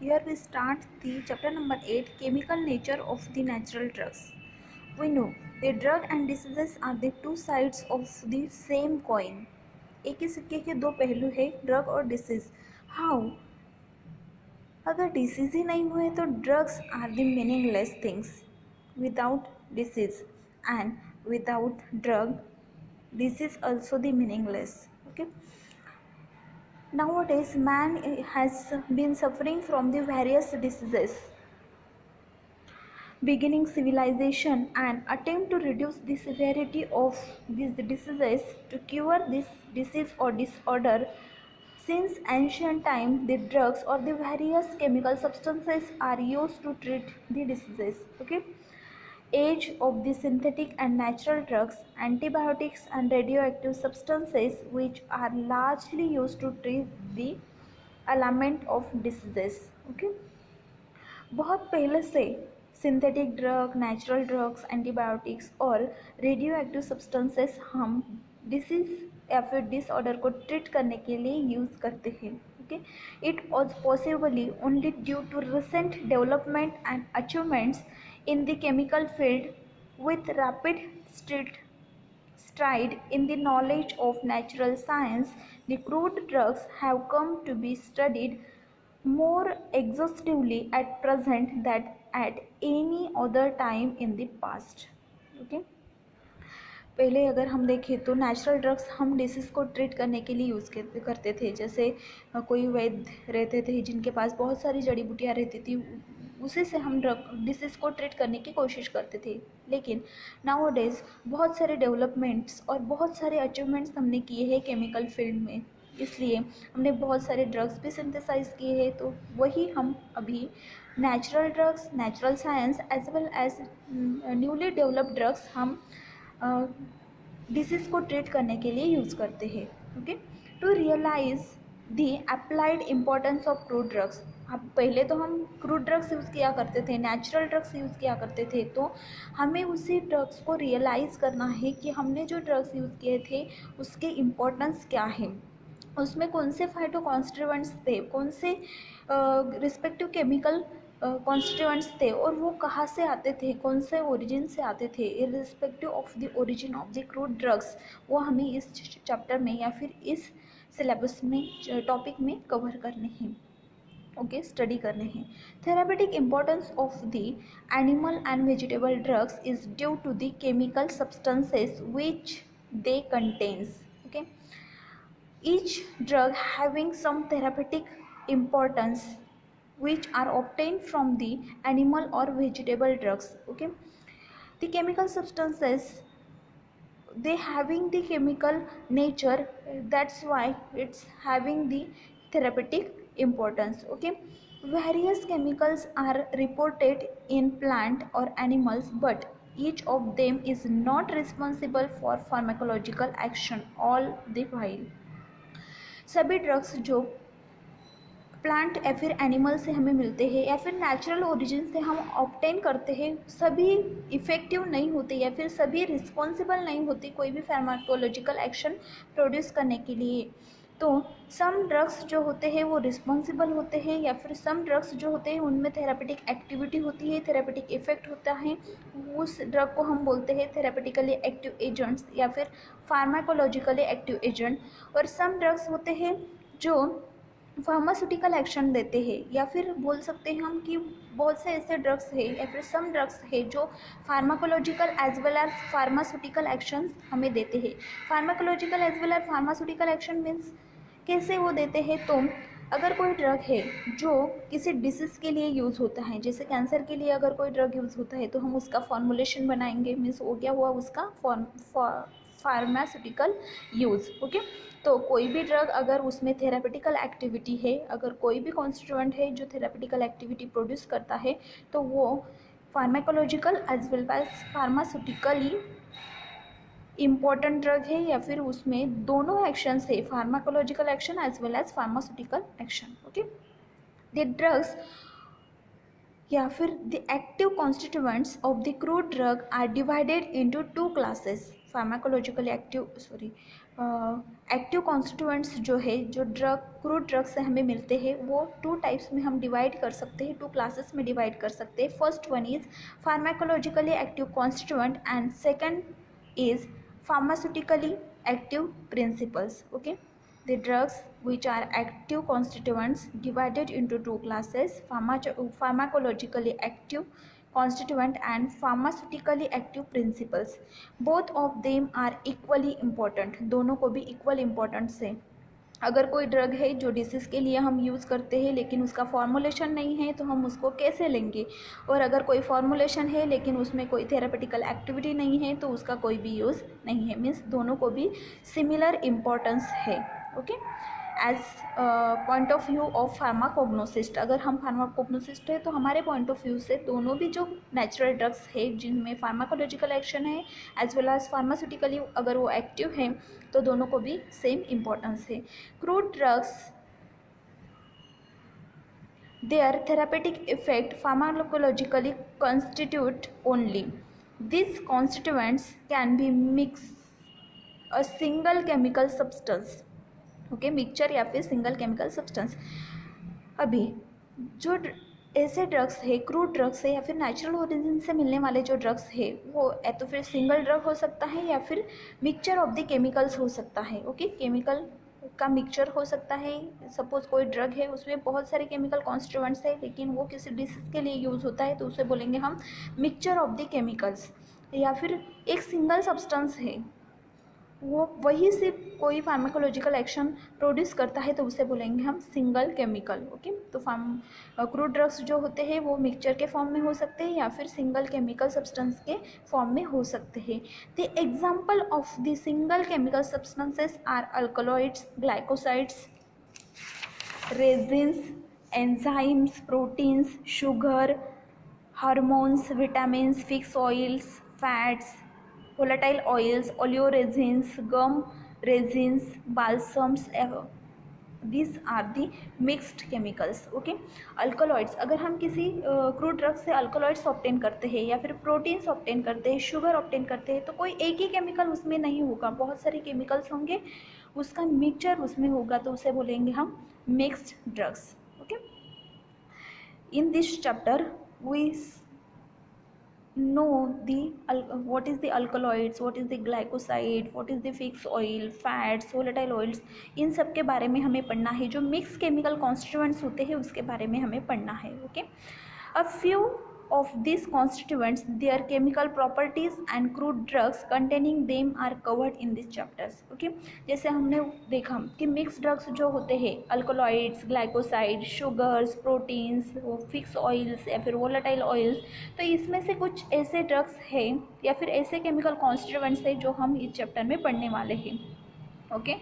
Here we start the chapter number 8, chemical nature of the natural drugs. We know the drug and diseases are the two sides of the same coin. एक ही सिक्के के दो पहलू है, drug और disease. How? अगर disease ही नहीं हुए तो drugs are the meaningless things. Without disease and without drug, disease also the meaningless. Okay. Nowadays, man has been suffering from the various diseases. Beginning civilization and attempt to reduce the severity of these diseases to cure this disease or disorder. Since ancient time, the drugs or the various chemical substances are used to treat the diseases. Okay. Age of the synthetic and natural drugs, antibiotics and radioactive substances which are largely used to treat the ailment of diseases. Okay. बहुत पहले से synthetic drug, natural drugs, antibiotics और radioactive substances हम disease या फिर disorder को treat करने के लिए यूज़ करते हैं. Okay. It was possibly only due to recent development and achievements in the chemical field. With rapid stride in the knowledge of natural science, the crude drugs have come to be studied more exhaustively at present than at any other time in the past. Okay. पहले अगर हम देखें तो natural drugs हम disease को treat करने के लिए यूज़ करते थे. जैसे कोई वैद्य रहते थे जिनके पास बहुत सारी जड़ी बूटियाँ रहती थी, उसी से हम डिसीज़ को ट्रीट करने की कोशिश करते थे. लेकिन नाउ डेज बहुत सारे डेवलपमेंट्स और बहुत सारे अचीवमेंट्स हमने किए हैं केमिकल फील्ड में, इसलिए हमने बहुत सारे ड्रग्स भी सिंथेसाइज किए हैं. तो वही हम अभी natural drugs, natural science as well as newly developed drugs हम डिसीज़ को ट्रीट करने के लिए यूज़ करते हैं. Okay. To realise the applied importance of crude drugs. अब पहले तो हम क्रूड ड्रग्स यूज़ किया करते थे, नेचुरल ड्रग्स यूज़ किया करते थे, तो हमें उसी ड्रग्स को रियलाइज़ करना है कि हमने जो ड्रग्स यूज़ किए थे उसके इम्पोर्टेंस क्या है, उसमें कौन से फाइटो कॉन्स्टिट्यूएंट्स थे, कौन से रिस्पेक्टिव केमिकल कॉन्स्टिट्यूएंट्स थे और वो कहाँ से आते थे, कौन से ओरिजिन से आते थे, irrespective of the origin of the crude drugs. वो हमें इस चैप्टर में या फिर इस सिलेबस में टॉपिक में कवर करने हैं. ओके. स्टडी करने हैं. Therapeutic importance of the animal and vegetable drugs is due to the chemical substances which they contains. Okay. Each drug having some therapeutic importance which are obtained from the animal or vegetable drugs. Okay. The chemical substances, they having the chemical nature, that's why it's having the therapeutic importance. Okay. Various chemicals are reported in plant or animals, but each of them is not responsible for pharmacological action all the while. सभी drugs जो plant या फिर animal से हमें मिलते हैं या फिर नेचुरल ओरिजिन से हम ऑब्टेन करते हैं, सभी इफ़ेक्टिव नहीं होते या फिर सभी रिस्पॉन्सिबल नहीं होते कोई भी फार्माकोलॉजिकल एक्शन प्रोड्यूस करने के लिए. तो सम ड्रग्स जो होते हैं वो रिस्पॉन्सिबल होते हैं या फिर सम ड्रग्स जो होते हैं उनमें थेरापेटिक एक्टिविटी होती है, थेरापेटिक इफेक्ट होता है. उस ड्रग को हम बोलते हैं थेरापेटिकली एक्टिव एजेंट्स या फिर फार्माकोलॉजिकली एक्टिव एजेंट. और सम ड्रग्स होते हैं जो फार्मास्यूटिकल एक्शन देते हैं, या फिर बोल सकते हैं हम कि बहुत से ऐसे ड्रग्स हैं या फिर सम ड्रग्स है जो pharmacological as well as pharmaceutical action हमें देते हैं. Pharmacological as well as pharmaceutical action means कैसे वो देते हैं. तो अगर कोई ड्रग है जो किसी डिसीज़ के लिए यूज़ होता है, जैसे कैंसर के लिए अगर कोई ड्रग यूज़ होता है तो हम उसका फॉर्मुलेशन बनाएंगे, मीन्स हो गया हुआ उसका फार्मास्यूटिकल यूज़. ओके. तो कोई भी ड्रग अगर उसमें थेरापेटिकल एक्टिविटी है, अगर कोई भी कॉन्स्टिट्यूएंट है जो थेरापेटिकल एक्टिविटी प्रोड्यूस करता है, तो वो pharmacological as well as pharmaceutically important drug है या फिर उसमें दोनों एक्शन है, pharmacological action as well as pharmaceutical action. Okay. The drugs या फिर the active constituents of the crude drug are divided into two classes. Pharmacologically active constituents जो है, जो क्रूड ड्रग से हमें मिलते हैं, वो 2 टाइप्स में हम डिवाइड कर सकते हैं, 2 क्लासेस में डिवाइड कर सकते हैं. First one is pharmacologically active constituent and second is pharmaceutically active principles. Okay, the drugs which are active constituents divided into 2 classes, pharmacologically active constituent and pharmaceutically active principles. Both of them are equally important. दोनों को भी equal importance है. अगर कोई drug है जो disease के लिए हम यूज़ करते हैं लेकिन उसका फॉर्मुलेशन नहीं है तो हम उसको कैसे लेंगे, और अगर कोई फॉर्मुलेशन है लेकिन उसमें कोई थेरापेटिकल एक्टिविटी नहीं है तो उसका कोई भी यूज़ नहीं है. मीन्स दोनों को भी सिमिलर इम्पोर्टेंस है. Okay, as point of view of pharmacognosist, अगर हम फार्माकोग्नोसिस्ट है तो हमारे पॉइंट ऑफ व्यू से दोनों भी जो नेचुरल ड्रग्स है जिनमें फार्माकोलॉजिकल एक्शन है एज वेल एज फार्मास्यूटिकली अगर वो एक्टिव है तो दोनों को भी सेम इम्पोर्टेंस है. Crude drugs, their therapeutic effect pharmacologically constitute only. These constituents can be mixed a single chemical substance. Okay, mixture या फिर सिंगल केमिकल सब्सटेंस. अभी जो ऐसे ड्रग्स है, क्रूड ड्रग्स है या फिर नेचुरल ओरिजिन से मिलने वाले जो ड्रग्स है वो या तो फिर सिंगल ड्रग हो सकता है या फिर मिक्सचर ऑफ द केमिकल्स हो सकता है. ओके, केमिकल का मिक्सचर हो सकता है. सपोज कोई ड्रग है उसमें बहुत सारे केमिकल कॉन्स्टिट्यूएंट्स है लेकिन वो किसी डिसीज के लिए यूज़ होता है तो उसे बोलेंगे हम मिक्सचर ऑफ द केमिकल्स. या फिर एक सिंगल सब्सटेंस है, वो वही से कोई फार्माकोलॉजिकल एक्शन प्रोड्यूस करता है तो उसे बोलेंगे हम सिंगल केमिकल. ओके, तो क्रूड ड्रग्स जो होते हैं वो मिक्सचर के फॉर्म में हो सकते हैं या फिर सिंगल केमिकल सब्सटेंस के फॉर्म में हो सकते हैं. The example of the single chemical substances are alkaloids, glycosides, resins, enzymes, proteins, sugar, hormones, vitamins, fix oils, fats, volatile oils, oleoresins, gum resins, balsams. These are the mixed chemicals. Okay, alkaloids, अगर हम किसी crude drug से alkaloids obtain करते हैं या फिर proteins obtain करते हैं, शुगर ऑब्टेन करते हैं तो कोई एक ही केमिकल उसमें नहीं होगा, बहुत सारे केमिकल्स होंगे, उसका मिक्सचर उसमें होगा तो उसे बोलेंगे हम mixed drugs. Okay, in this chapter we know what is the alkaloids, what is the glycoside, what is the fixed oil, fats, volatile oils. इन सब के बारे में हमें पढ़ना है. जो मिक्स केमिकल कॉन्स्टिट्यूएंट्स होते हैं उसके बारे में हमें पढ़ना है. Okay, a few of these constituents, their chemical properties and crude drugs containing them are covered in these chapters. Okay, जैसे हमने देखा कि मिक्स ड्रग्स जो होते हैं alkaloids, glycoside, sugars, proteins, fix oils या फिर वोलेटाइल ऑयल्स, तो इसमें से कुछ ऐसे ड्रग्स हैं या फिर ऐसे केमिकल कॉन्स्टिट्यूएंट्स हैं जो हम इस चैप्टर में पढ़ने वाले हैं. Okay,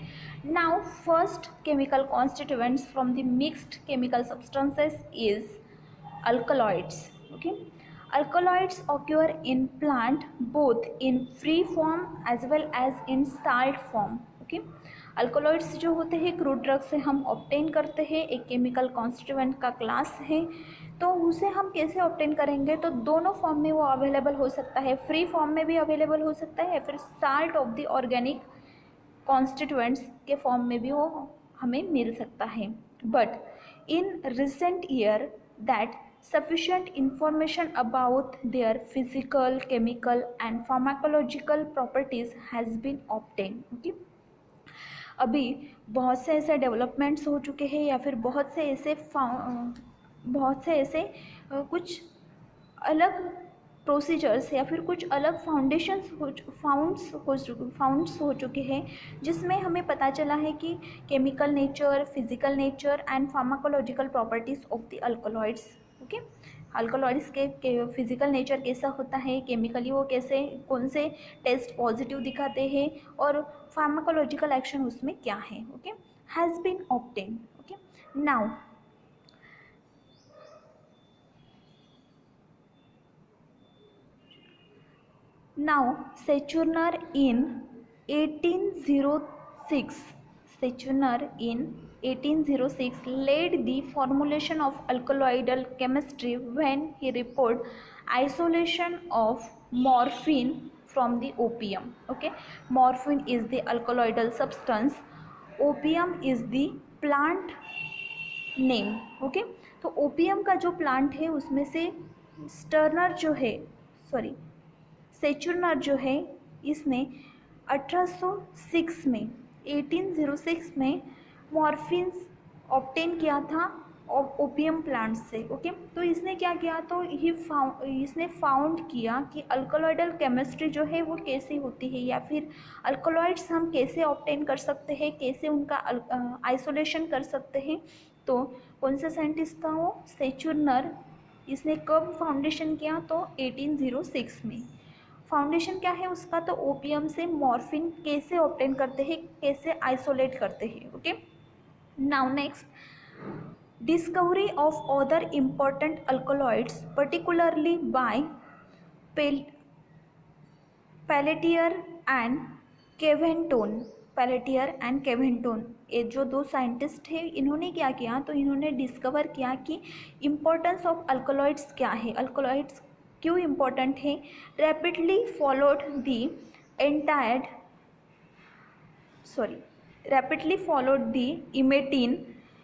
now first chemical constituents from the mixed chemical substances is alkaloids. Okay, alkaloids occur in plant both in free form as well as in salt form. Okay, alkaloids जो होते हैं क्रूड ड्रग से हम obtain करते हैं, एक chemical constituent का class है, तो उसे हम कैसे ऑब्टेन करेंगे, तो दोनों फॉर्म में वो अवेलेबल हो सकता है, फ्री फॉर्म में भी अवेलेबल हो सकता है या फिर salt of the organic constituents के फॉर्म में भी वो हमें मिल सकता है. But in recent year that sufficient information about their physical, chemical and pharmacological properties has been obtained. Okay, अभी बहुत से ऐसे डेवलपमेंट्स हो चुके हैं या फिर बहुत से ऐसे कुछ अलग प्रोसीजर्स या फिर कुछ अलग फाउंड्स हो चुके हैं जिसमें हमें पता चला है कि chemical nature, physical nature and pharmacological properties of the alkaloids. Okay, alkaloids के फिजिकल नेचर कैसा होता है, केमिकली वो कैसे, कौन से टेस्ट पॉजिटिव दिखाते हैं और फार्माकोलॉजिकल एक्शन उसमें क्या है. Okay, has been obtain. Okay, now Sechurner in 1806 led the formulation of alkaloidal chemistry when he reported isolation of morphine from the opium. Okay, morphine is the alkaloidal substance, opium is the plant name. Okay, तो opium का जो plant है उसमें से sterner जो है, sorry सेचुरनर जो है, इसने 1806 में 1806 में मॉर्फिन ऑब्टेन किया था ओपियम प्लांट से. ओके, तो इसने क्या किया, तो इसने फाउंड किया कि अल्कलॉइडल केमिस्ट्री जो है वो कैसे होती है, या फिर अल्कलॉइड्स हम कैसे ऑब्टेन कर सकते हैं, कैसे उनका आइसोलेशन कर सकते हैं. तो कौन सा साइंटिस्ट था वो, सेचुरनर. इसने कब फाउंडेशन किया, तो 1806 में. फाउंडेशन क्या है उसका, तो ओपियम से मॉर्फिन कैसे ऑब्टेन करते हैं, कैसे आइसोलेट करते हैं. Okay, now next, discovery of other important alkaloids particularly by Pelletier and Caventone. Pelletier and Caventone, ये जो दो साइंटिस्ट हैं, इन्होंने क्या किया, तो इन्होंने डिस्कवर किया कि इम्पोर्टेंस ऑफ अल्कलॉइड्स क्या है, अल्कलॉइड्स क्यों इम्पोर्टेंट है. Rapidly followed the emetine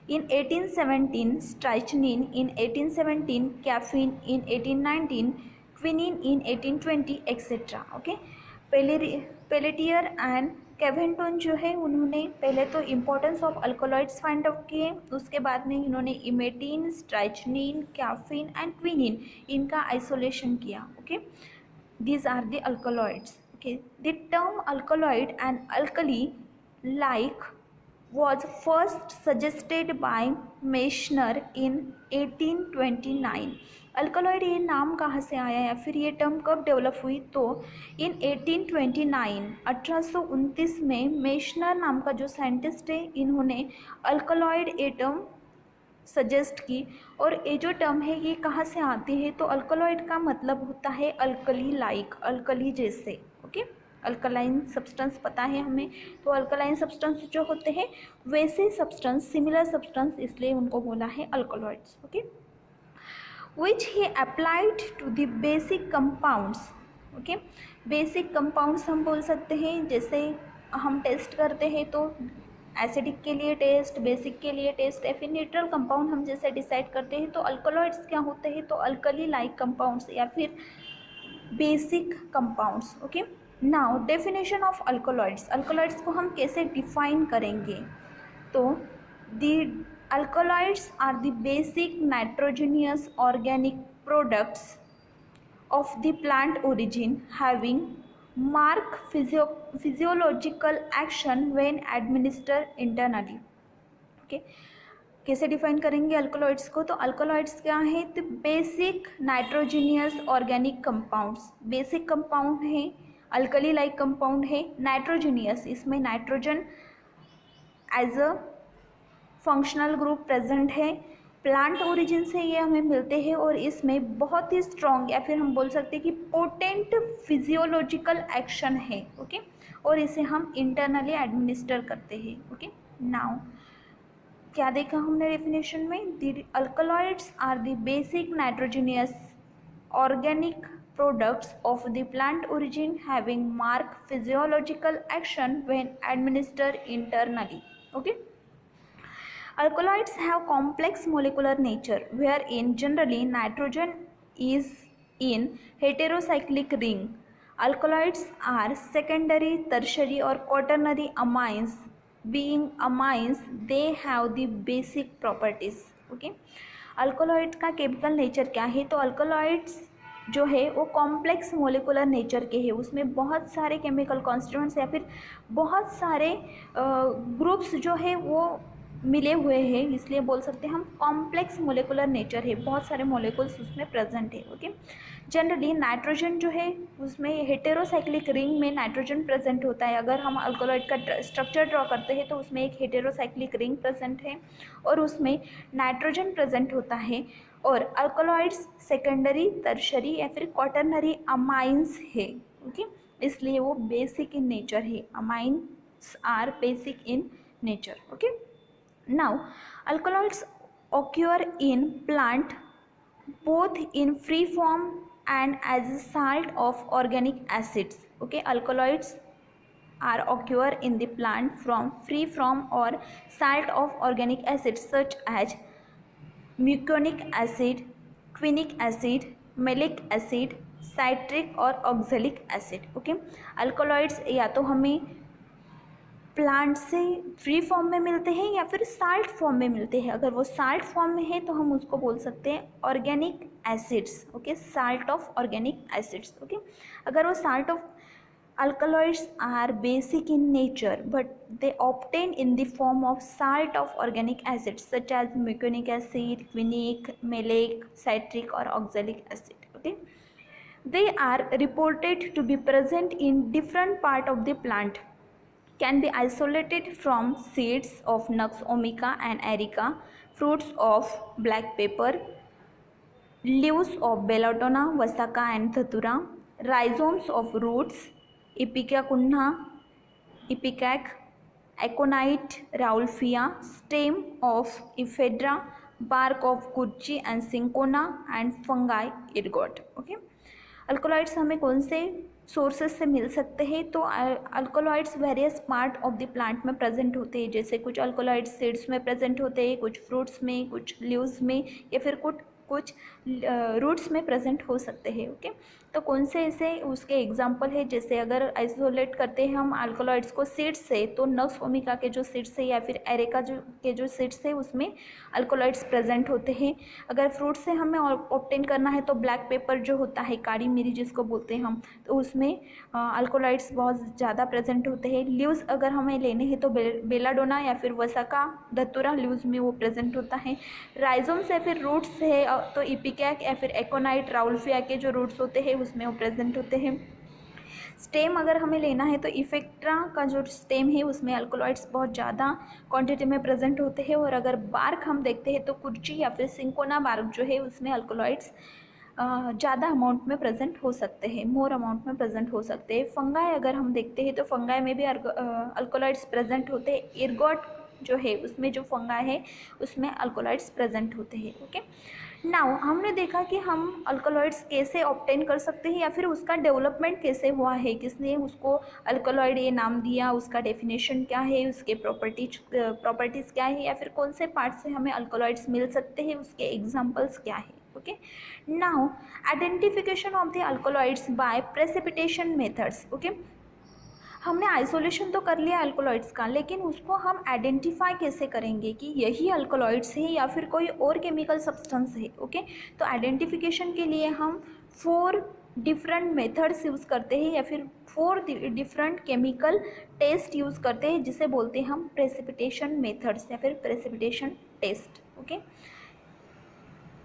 in 1817, strychnine in 1817, caffeine in 1819, quinine in 1820, etc. Okay, Pelletier and Caventou जो है, उन्होंने पहले तो importance of alkaloids find out किए, उसके बाद में इन्होंने emetine, strychnine, caffeine and quinine, इनका आइसोलेशन किया. Okay, these are the alkaloids. Okay, the term alkaloid and alkali like was first suggested by Meissner in 1829. Alkaloid ये नाम कहाँ से आया या फिर ये टर्म कब डेवलप हुई, तो इन 1829 1829 में मेशनर नाम का जो साइंटिस्ट है, इन्होंने अल्कलॉइड ये टर्म सजेस्ट की. और ये जो टर्म है ये कहाँ से आती है, तो अल्कलॉइड का मतलब होता है अल्कली लाइक, अल्कली जैसे. ओके, अल्कलाइन सब्सटेंस पता है हमें, तो अल्कलाइन सब्सटेंस जो होते हैं वैसे सब्सटेंस, सिमिलर सब्सटेंस, इसलिए उनको बोला है alkaloids. Okay, which he applied to the basic compounds. Okay, basic compounds हम बोल सकते हैं, जैसे हम टेस्ट करते हैं तो एसिडिक के लिए टेस्ट, बेसिक के लिए टेस्ट, या फिर न्यूट्रल कंपाउंड हम जैसे डिसाइड करते हैं, तो अल्कलॉइड्स क्या होते हैं, तो अल्कली लाइक कंपाउंड्स या फिर basic compounds. Okay, now definition of alkaloids. Alkaloids को हम कैसे डिफाइन करेंगे, तो the alkaloids are the basic nitrogenous organic products of the plant origin having mark physiological action when administer internally. Okay, कैसे define करेंगे alkaloids को, तो alkaloids क्या है, तो basic nitrogenous organic compounds. Basic compound है, अल्कली लाइक कंपाउंड है, nitrogenous, इसमें nitrogen as a functional group present है, प्लांट ओरिजिन से ये हमें मिलते हैं, और इसमें बहुत ही स्ट्रॉन्ग या फिर हम बोल सकते हैं कि पोटेंट फिजियोलॉजिकल एक्शन है. ओके, और इसे हम इंटरनली एडमिनिस्टर करते हैं. ओके, नाउ क्या देखा हमने डेफिनेशन में, the alkaloids are the basic nitrogenous organic products of the plant origin having marked physiological action when administered internally. Okay, alkaloids have complex molecular nature wherein generally nitrogen is in heterocyclic ring. Alkaloids are secondary, tertiary or quaternary amines. Being amines, they have the basic properties. Okay, alkaloid का chemical nature क्या है, तो alkaloids जो है वो complex molecular nature के हैं, उसमें बहुत सारे केमिकल कॉन्स्टिट्यूएंट्स या फिर बहुत सारे ग्रुप्स जो है वो मिले हुए हैं, इसलिए बोल सकते हैं हम कॉम्प्लेक्स मोलिकुलर नेचर है, बहुत सारे मोलिकुल्स उसमें प्रेजेंट है. ओके, जनरली नाइट्रोजन जो है उसमें हेटेरोसाइक्लिक रिंग में नाइट्रोजन प्रेजेंट होता है. अगर हम अल्कोलॉइड का स्ट्रक्चर ड्रॉ करते हैं तो उसमें एक हेटेरोसाइक्लिक रिंग प्रेजेंट है और उसमें नाइट्रोजन प्रेजेंट होता है. और अल्कोलॉइड्स सेकेंडरी, टर्शरी या फिर क्वाटरनरी अमाइंस है. ओके, इसलिए वो बेसिक इन नेचर है. Amines are basic in nature. Okay, now alkaloids occur in plant both in free form and as a salt of organic acids. Okay, alkaloids are occur in the plant from free from or salt of organic acids such as muconic acid, quinic acid, malic acid, citric और oxalic acid. Okay, alkaloids या तो हमें plant से free form में मिलते हैं या फिर साल्ट फॉर्म में मिलते हैं. अगर वो साल्ट फॉर्म में है तो हम उसको बोल सकते हैं organic acids. Okay, salt of organic acids. Okay, अगर वो salt of alkaloids are basic in nature but they obtain in the form of salt of organic acids such as muconic acid, quinic, malic, citric or oxalic acid. Okay, they are reported to be present in different part of the plant, can be isolated from seeds of nux vomica and erica, fruits of black pepper, leaves of belladonna, vasica and dhatura, rhizomes of roots, ipecacuanha, ipecac, aconite rauwolfia, stem of ephedra, bark of kurchi and cinchona and fungi ergot. Okay, alkaloids हमें कौन से sources से मिल सकते हैं? तो alkaloids various part of the plant में present होते हैं. जैसे कुछ अल्कोलॉइड्स सीड्स में प्रेजेंट होते हैं, कुछ फ्रूट्स में, कुछ लीव्स में या फिर कुछ रूट्स में प्रेजेंट हो सकते हैं. ओके, तो कौन से ऐसे उसके एग्जांपल है? जैसे अगर आइसोलेट करते हैं हम अल्कोलॉइड्स को सीड्स से तो नक्स ओमिका के जो सीड्स है या फिर एरेका के जो सीड्स है उसमें अल्कोलॉइड्स प्रेजेंट होते हैं. अगर फ्रूट से हमें ऑब्टेन करना है तो ब्लैक पेपर जो होता है, काली मिरी जिसको बोलते हैं हम, तो उसमें अल्कोलॉइड्स बहुत ज़्यादा प्रेजेंट होते हैं. लीव्स अगर हमें लेने हैं तो बेलाडोना या फिर वसाका, धतूरा लीव्स में वो प्रेजेंट होता है. राइजोम्स या फिर रूट्स है तो इपिकैक या फिर एकोनाइट राउल्फिया के जो रूट्स होते हैं उसमें वो प्रेजेंट होते हैं. स्टेम अगर हमें लेना है तो इफेक्ट्रा का जो स्टेम है उसमें अल्कोलॉइड्स बहुत ज़्यादा क्वांटिटी में प्रेजेंट होते हैं. और अगर बार्क हम देखते हैं तो कुर्ची या फिर सिंकोना बार्क जो है उसमें अल्कोलॉइड्स ज़्यादा अमाउंट में प्रेजेंट हो सकते हैं, मोर अमाउंट में प्रेजेंट हो सकते हैं. फंगाई अगर हम देखते हैं तो फंगाई में भी अल्कोलॉइड्स प्रेजेंट होते हैं. इर्गोट जो है उसमें जो फंगाई है उसमें अल्कोलॉइड्स प्रेजेंट होते हैं. ओके, नाउ हमने देखा कि हम अल्कोलॉइड्स कैसे ऑब्टेन कर सकते हैं या फिर उसका डेवलपमेंट कैसे हुआ है, किसने उसको अल्कोलॉइड ये नाम दिया, उसका डेफिनेशन क्या है, उसके प्रॉपर्टीज़ क्या है या फिर कौन से पार्ट से हमें अल्कोलॉइड्स मिल सकते हैं, उसके एग्जांपल्स क्या है. Okay, now identification of the alkaloids by precipitation methods. Okay, हमने आइसोलेशन तो कर लिया अल्कोलॉइड्स का, लेकिन उसको हम आइडेंटिफाई कैसे करेंगे कि यही अल्कोलॉइड्स है या फिर कोई और केमिकल सब्सटेंस है. ओके, तो आइडेंटिफिकेशन के लिए हम 4 डिफरेंट मेथड्स यूज़ करते हैं या फिर 4 डिफरेंट केमिकल टेस्ट यूज़ करते हैं जिसे बोलते हैं हम प्रेसिपिटेशन मेथड्स या फिर precipitation test. Okay,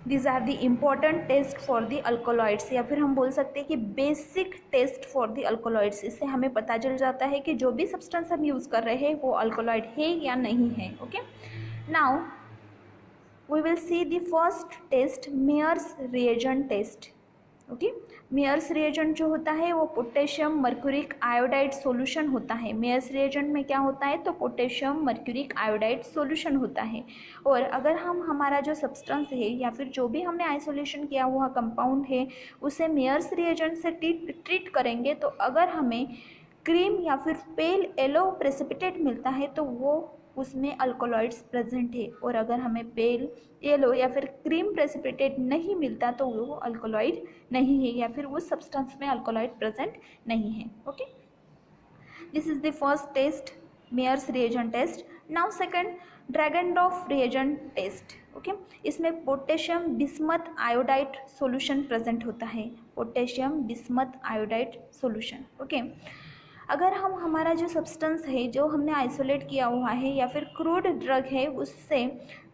these are the important test for the alkaloids या फिर हम बोल सकते हैं कि basic test for the alkaloids. इससे हमें पता चल जाता है कि जो भी सब्सटेंस हम यूज़ कर रहे हैं वो अल्कोलॉइड है या नहीं है. Okay, now we will see the first test, Mayer's reagent test. Okay, Mayer's reagent जो होता है वो पोटेशियम मर्क्यूरिक आयोडाइड सॉल्यूशन होता है. मेयर्स रिएजेंट में क्या होता है तो पोटेशियम मर्क्यूरिक आयोडाइड सॉल्यूशन होता है. और अगर हम हमारा जो सब्सटेंस है या फिर जो भी हमने आइसोलेशन किया हुआ कंपाउंड है उसे मेयर्स रिएजेंट से ट्रीट करेंगे तो अगर हमें क्रीम या फिर पेल येलो प्रेसिपिटेट मिलता है तो वो उसमें अल्कोलॉइड्स प्रेजेंट है. और अगर हमें पेल येलो या फिर क्रीम प्रेसिपिटेट नहीं मिलता तो वो अल्कोलॉइड नहीं है या फिर उस सब्सटेंस में अल्कोलॉइड प्रेजेंट नहीं है. Okay, this is the first test, Mayer's reagent test. Now second, Dragendorff reagent test. Okay, इसमें potassium bismuth iodide solution present होता है. Potassium bismuth iodide solution. Okay, अगर हम हमारा जो सब्सटेंस है जो हमने आइसोलेट किया हुआ है या फिर क्रूड ड्रग है उससे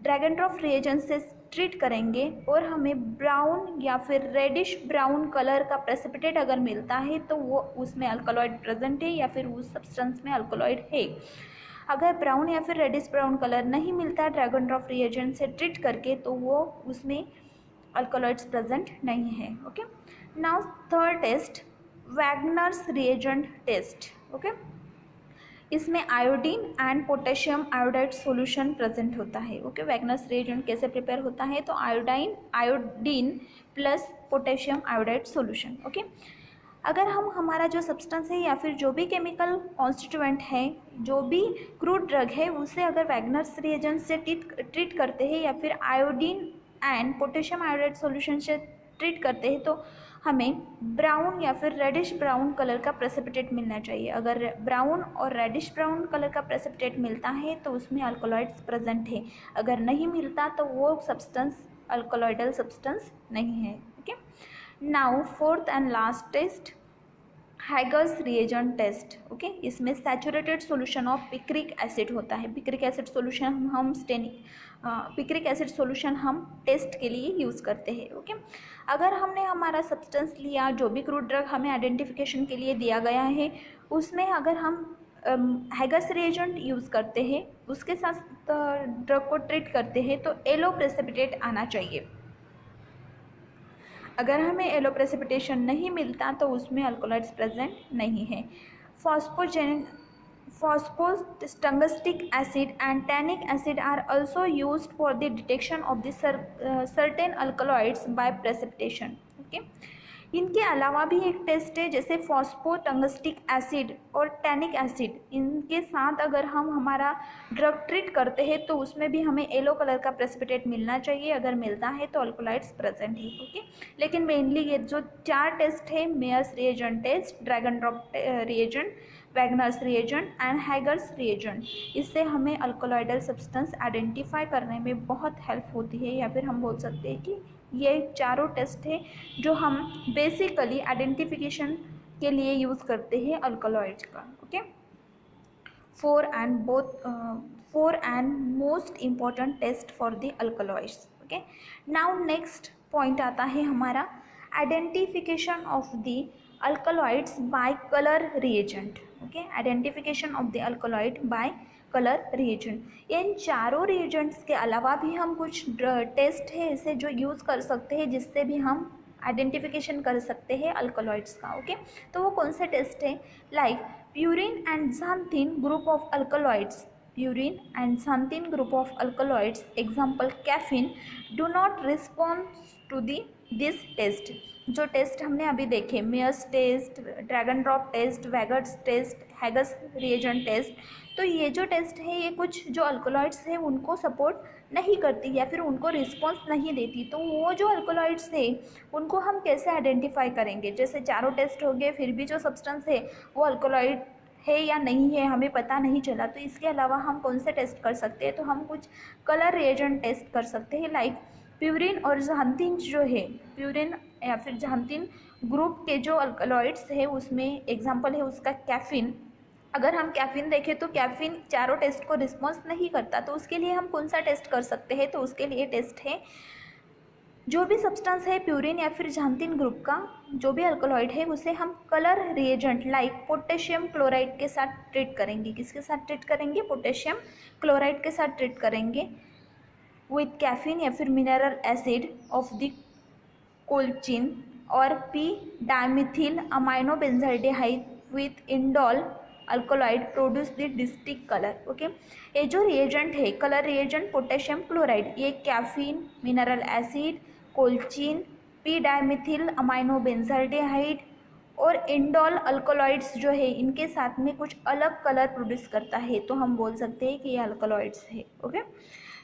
ड्रैगनडॉर्फ रिएजेंट से ट्रीट करेंगे और हमें ब्राउन या फिर रेडिश ब्राउन कलर का प्रेसिपिटेट अगर मिलता है तो वो उसमें अल्कोलॉइड प्रेजेंट है या फिर उस सब्सटेंस में अल्कोलॉइड है. अगर ब्राउन या फिर रेडिश ब्राउन कलर नहीं मिलता ड्रैगनडॉर्फ रिएजेंट से ट्रीट करके तो वो उसमें अल्कोलॉइड्स प्रेजेंट नहीं है. Okay, now third test, Wagner's reagent test. Okay, इसमें iodine and potassium iodide solution present होता है। ओके, वैगनर्स रिएजेंट कैसे प्रिपेयर होता है, तो iodine plus potassium iodide solution. Okay, अगर हम हमारा जो सब्सटेंस है या फिर जो भी केमिकल कॉन्स्टिट्यूएंट है, जो भी क्रूड ड्रग है, उसे अगर वैगनर्स रिएजेंट से ट्रीट करते हैं या फिर iodine and potassium iodide solution से ट्रीट करते हैं, तो हमें ब्राउन या फिर रेडिश ब्राउन कलर का प्रेसिपिटेट मिलना चाहिए। अगर ब्राउन और रेडिश ब्राउन कलर का प्रेसिपिटेट मिलता है तो उसमें अल्कोलॉइड्स प्रेजेंट है, अगर नहीं मिलता तो वो सब्सटेंस अल्कोलॉइडल सब्सटेंस नहीं है। Okay, now fourth and last test, Hager's reagent test. Okay, इसमें saturated solution of picric acid होता है। पिक्रिक एसिड सॉल्यूशन हम टेस्ट के लिए यूज़ करते हैं। ओके, अगर हमने हमारा सब्सटेंस लिया, जो भी क्रूड ड्रग हमें आइडेंटिफिकेशन के लिए दिया गया है, उसमें अगर हम हैगर्स रिएजेंट यूज़ करते हैं, उसके साथ ड्रग को ट्रीट करते हैं, तो येलो प्रेसिपिटेट आना चाहिए। अगर हमें येलो प्रेसिपिटेशन नहीं मिलता तो उसमें अल्कोलॉइड्स प्रेजेंट नहीं है। Phosphotungstic acid and tannic acid are also used for the detection of the certain alkaloids by precipitation. Okay, इनके अलावा भी एक टेस्ट है, जैसे फॉस्फोटंगस्टिक एसिड और टैनिक एसिड, इनके साथ अगर हम हमारा ड्रग ट्रीट करते हैं तो उसमें भी हमें येलो कलर का प्रेसिपिटेट मिलना चाहिए। अगर मिलता है तो अल्कोलाइड्स प्रेजेंट है। ओके, लेकिन मेनली ये जो 4 टेस्ट है, Mayer's reagent test, Dragendorff reagent, Wagner's reagent and Hager's reagent, इससे हमें अल्कोलॉइडल सब्सटेंस आइडेंटिफाई करने में बहुत हेल्प होती है, या फिर हम बोल सकते हैं कि ये चारों टेस्ट है जो हम बेसिकली आइडेंटिफिकेशन के लिए यूज़ करते हैं अल्कोलॉइड्स का। Okay, four and most important test for the alkaloids. Okay, now next point आता है हमारा identification of the alkaloids by colour reagent. Okay, identification of the alkaloid by colour reagent. इन चारों रिएजेंट्स के अलावा भी हम कुछ टेस्ट है ऐसे जो यूज़ कर सकते हैं, जिससे भी हम आइडेंटिफिकेशन कर सकते हैं अल्कोलॉइड्स का। ओके, तो वो कौन से टेस्ट है, like purine and xanthine group of alkaloids, purine and xanthine group of alkaloids, example caffeine, do not respond to this test. जो टेस्ट हमने अभी देखे, Mayer's test, Dragendorff test, Wagner's test, Hager's reagent test, तो ये जो test है ये कुछ जो अल्कोलॉइड्स है उनको सपोर्ट नहीं करती या फिर उनको रिस्पॉन्स नहीं देती। तो वो जो अल्कोलॉइड्स है उनको हम कैसे आइडेंटिफाई करेंगे, जैसे चारों टेस्ट हो गए फिर भी जो सब्सटेंस है वो अल्कोलॉइड है या नहीं है हमें पता नहीं चला, तो इसके अलावा हम कौन से टेस्ट कर सकते हैं, तो हम कुछ कलर रिएजेंट टेस्ट कर सकते हैं। लाइक प्यूरिन और xanthine जो है, प्यूरिन या फिर xanthine ग्रुप के जो अल्कोलॉइड्स है उसमें एग्जाम्पल है उसका कैफीन। अगर हम कैफीन देखें तो कैफीन चारों टेस्ट को रिस्पॉन्स नहीं करता, तो उसके लिए हम कौन सा टेस्ट कर सकते हैं, तो उसके लिए टेस्ट है, जो भी सब्सटेंस है प्यूरिन या फिर xanthine ग्रुप का जो भी अल्कोलॉइड है उसे हम colour reagent like potassium chloride के साथ ट्रीट करेंगे। किसके साथ ट्रीट करेंगे, पोटेशियम क्लोराइड के साथ ट्रीट करेंगे विथ कैफीन या फिर mineral acid of the colchicine और p dimethyl amino benzaldehyde with indole alkaloid produce the distinct colour. Okay, ये जो रिएजेंट है कलर रिएजेंट पोटेशियम क्लोराइड, ये caffeine, mineral acid, colchicine, p dimethyl amino benzaldehyde और indole alkaloids जो है इनके साथ में कुछ अलग कलर प्रोड्यूस करता है, तो हम बोल सकते हैं कि ये अल्कोलॉइड्स है। ओके,